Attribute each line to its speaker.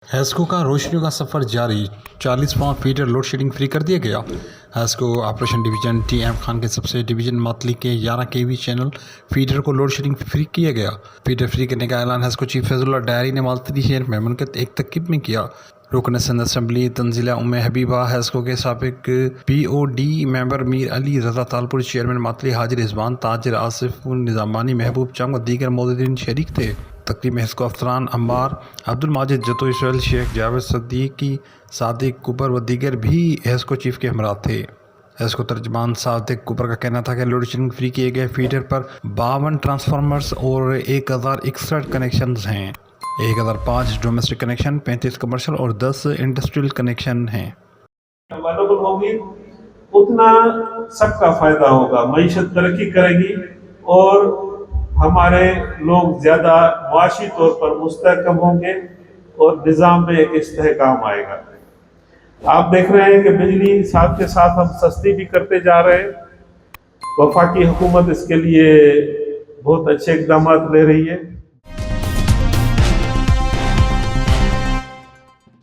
Speaker 1: हैस्को का रोशनियों का सफ़र जारी, 40वां फीडर लोड शेडिंग फ्री कर दिया गया। HESCO operation division TM Khan के सबसे डिवीजन मातली के 11 केवी चैनल फीडर को लोड शेडिंग फ्री किया गया। फीडर फ्री करने का ऐलान हैस्को चीफ फैजुल्ला डायरी ने मातली शहर में मुनक़िद एक तक़रीब में किया। रुकन सिंध असम्बली तंजीला उम्मे हबीबा, हैस्को के साबिक POD member Mir Ali Raza Talpur, chairman Matali हाजिर रिजवान, ताजिर आसिफ निज़ामानी, महबूब चंग और दीगर मौजूदीन शरीक थे। तकरीब में हैस्को अफसरान अम्मार अब्दुल माजिद जतोई, सोहेल शेख, जावेद सदीकी, सादिक कुबर व दीगर भी हैस्को चीफ के हमरा थे। हैस्को तर्जमान सादिक कुबर का कहना था कि लोड शेडिंग फ्री किए गए फीडर पर 52 ट्रांसफार्मर्स और 1061 कनेक्शन हैं। 1005 डोमेस्टिक कनेक्शन, 35 कमर्शियल और 10 इंडस्ट्रियल कनेक्शन हैं।
Speaker 2: अवेलेबल होगी उतना सबका फायदा होगा, मईशत तरक्की करेगी और हमारे लोग ज़्यादा मुआशी तौर पर मुस्तहकम होंगे और निज़ाम में एक इस्तेहकाम आएगा। आप देख रहे हैं कि बिजली साथ के साथ हम सस्ती भी करते जा रहे हैं। वफाकी हुकूमत इसके लिए बहुत अच्छे इक़दाम ले रही है।